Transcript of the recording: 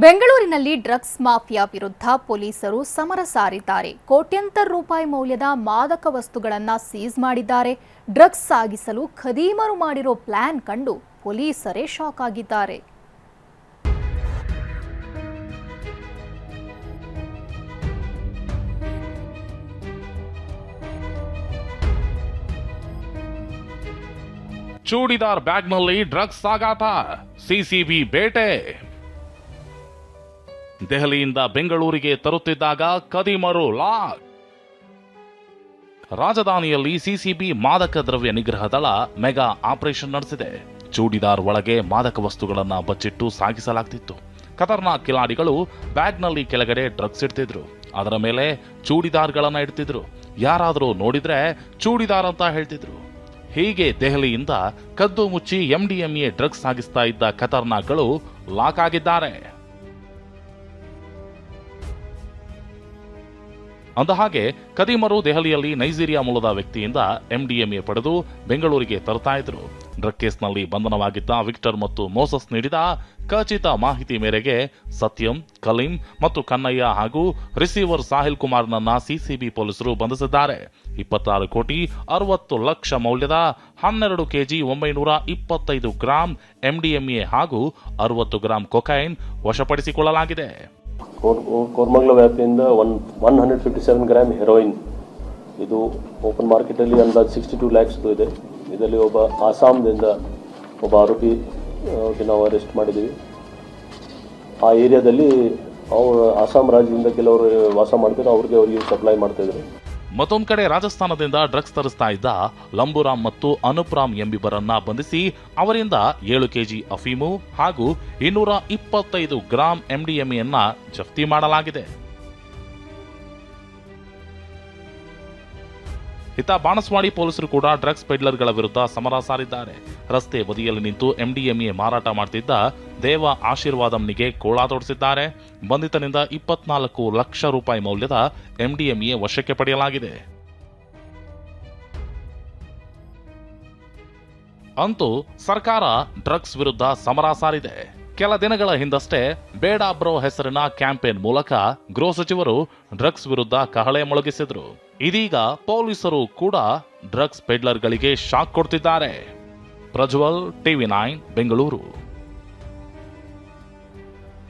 ಬೆಂಗಳೂರಿನಲ್ಲಿ drugs mafia ವಿರುದ್ಧ ಪೊಲೀಸರು ಸಮರ ಸಾರಿದ್ದಾರೆ. ಕೋಟ್ಯಂತರ ರೂಪಾಯಿ ಮೌಲ್ಯದ ಮಾದಕ ವಸ್ತುಗಳನ್ನು ಸೀಸ್ ಮಾಡಿದ್ದಾರೆ. ಡ್ರಗ್ಸ್ ಸಾಗಿಸಲು ಖದೀಮರು ಮಾಡಿರೋ ಪ್ಲಾನ್ ಕಂಡು ಪೊಲೀಸರೇ ಶಾಕ್ ಆಗಿದ್ದಾರೆ. ಚೂಡಿದಾರ್ ಬ್ಯಾಗ್ನಲ್ಲಿ ಡ್ರಗ್ಸ್ ಸಾಗಾಟ, ಸಿಸಿಬಿ ಬೇಟೆ. ದೆಹಲಿಯಿಂದ ಬೆಂಗಳೂರಿಗೆ ತರುತ್ತಿದ್ದಾಗ ಖದೀಮರು ಲಾಕ್. ರಾಜಧಾನಿಯಲ್ಲಿ ಸಿಸಿಬಿ ಮಾದಕ ದ್ರವ್ಯ ನಿಗ್ರಹ ದಳ ಮೆಗಾ ಆಪರೇಷನ್ ನಡೆಸಿದೆ. ಚೂಡಿದಾರ್ ಒಳಗೆ ಮಾದಕ ವಸ್ತುಗಳನ್ನು ಬಚ್ಚಿಟ್ಟು ಸಾಗಿಸಲಾಗ್ತಿತ್ತು. ಖತರ್ನಾಕ್ ಕಿಲಾಡಿಗಳು ಬ್ಯಾಗ್ನಲ್ಲಿ ಕೆಳಗಡೆ ಡ್ರಗ್ಸ್ ಇಡ್ತಿದ್ರು, ಅದರ ಮೇಲೆ ಚೂಡಿದಾರ್ಗಳನ್ನ ಇಡ್ತಿದ್ರು. ಯಾರಾದರೂ ನೋಡಿದ್ರೆ ಚೂಡಿದಾರ್ ಅಂತ ಹೇಳ್ತಿದ್ರು. ಹೀಗೆ ದೆಹಲಿಯಿಂದ ಕದ್ದು ಮುಚ್ಚಿ ಎಂಡಿಎಂಎ ಡ್ರಗ್ಸ್ ಸಾಗಿಸ್ತಾ ಇದ್ದ ಖತರ್ನಾಕ್ಗಳು ಲಾಕ್ ಆಗಿದ್ದಾರೆ. ಅಂದಹಾಗೆ ಖದೀಮರು ದೆಹಲಿಯಲ್ಲಿ ನೈಜೀರಿಯಾ ಮೂಲದ ವ್ಯಕ್ತಿಯಿಂದ ಎಂಡಿಎಂಎ ಪಡೆದು ಬೆಂಗಳೂರಿಗೆ ತರ್ತಾ ಇದ್ರು. ಡ್ರಗ್ ಕೇಸ್ನಲ್ಲಿ ಬಂಧನವಾಗಿದ್ದ ವಿಕ್ಟರ್ ಮತ್ತು ಮೋಸಸ್ ನೀಡಿದ ಖಚಿತ ಮಾಹಿತಿ ಮೇರೆಗೆ ಸತ್ಯಂ, ಕಲೀಂ ಮತ್ತು ಕನ್ನಯ್ಯ ಹಾಗೂ ರಿಸೀವರ್ ಸಾಹಿಲ್ ಕುಮಾರ್ನನ್ನ ಸಿಸಿಬಿ ಪೊಲೀಸರು ಬಂಧಿಸಿದ್ದಾರೆ. 26 ಕೋಟಿ 60 ಲಕ್ಷ ಮೌಲ್ಯದ 12 ಕೆಜಿ 925 ಗ್ರಾಂ ಎಂಡಿಎಂಎ ಹಾಗೂ 60 ಗ್ರಾಂ ಕೊಕೈನ್ ವಶಪಡಿಸಿಕೊಳ್ಳಲಾಗಿದೆ. ಕೋರ್ಮಂಗಲ ವ್ಯಾಪ್ತಿಯಿಂದ 157 ಗ್ರಾಮ್ ಹೆರೋಯಿನ್, ಇದು ಓಪನ್ ಮಾರ್ಕೆಟಲ್ಲಿ ಅಂದಾಜು 62 ಲ್ಯಾಕ್ಸ್ ಇದೆ. ಇದರಲ್ಲಿ ಒಬ್ಬ ಆಸಾಮ್ದಿಂದ ಒಬ್ಬ ಆರೋಪಿ ನಾವು ಅರೆಸ್ಟ್ ಮಾಡಿದ್ದೀವಿ. ಆ ಏರಿಯಾದಲ್ಲಿ ಅವರು ಆಸಾಮ್ ರಾಜ್ಯದಿಂದ ಕೆಲವರು ವಾಸ ಮಾಡ್ತಿದ್ರು, ಅವರಿಗೆ ಸಪ್ಲೈ ಮಾಡ್ತಾಯಿದ್ರು. ಮತ್ತೊಂದು ಕಡೆ ರಾಜಸ್ಥಾನದಿಂದ ಡ್ರಗ್ಸ್ ತರಿಸ್ತಾ ಇದ್ದ ಲಂಬುರಾಮ್ ಮತ್ತು ಅನುಪ್ರಾಮ್ ಎಂಬಿಬ್ಬರನ್ನ ಬಂಧಿಸಿ ಅವರಿಂದ 7 ಕೆಜಿ ಅಫೀಮು ಹಾಗೂ 225 ಗ್ರಾಂ ಎಂಡಿಎಂಎಯನ್ನ ಜಪ್ತಿ ಮಾಡಲಾಗಿದೆ. ಇತ್ತ ಬಾಣಸ್ವಾಡಿ ಪೊಲೀಸರು ಕೂಡ ಡ್ರಗ್ಸ್ ಪೆಡ್ಲರ್ಗಳ ವಿರುದ್ಧ ಸಮರ ಸಾರಿದ್ದಾರೆ. ರಸ್ತೆ ಬದಿಯಲ್ಲಿ ನಿಂತು ಎಂಡಿಎಂಎ ಮಾರಾಟ ಮಾಡ್ತಿದ್ದ ದೇವ ಆಶೀರ್ವಾದಂನಿಗೆ ಕೋಳಾದೊಡಿಸಿದ್ದಾರೆ. ಬಂಧಿತನಿಂದ 24 ಲಕ್ಷ ರೂಪಾಯಿ ಮೌಲ್ಯದ ಎಂಡಿಎಂಎ ವಶಕ್ಕೆ ಪಡೆಯಲಾಗಿದೆ. ಅಂತೂ ಸರ್ಕಾರ ಡ್ರಗ್ಸ್ ವಿರುದ್ಧ ಸಮರ ಸಾರಿದೆ. ಕೆಲ ದಿನಗಳ ಹಿಂದಷ್ಟೇ ಬೇಡ ಬ್ರೋ ಹೆಸರಿನ ಕ್ಯಾಂಪೇನ್ ಮೂಲಕ ಗೃಹ ಸಚಿವರು ಡ್ರಗ್ಸ್ ವಿರುದ್ಧ ಕಹಳೆ ಮೊಳಗಿಸಿದ್ರು. ಇದೀಗ ಪೊಲೀಸರು ಕೂಡ ಡ್ರಗ್ಸ್ ಪೆಡ್ಲರ್ಗಳಿಗೆ ಶಾಕ್ ಕೊಡ್ತಿದ್ದಾರೆ. ಪ್ರಜ್ವಲ್, ಟಿವಿ9 ಬೆಂಗಳೂರು.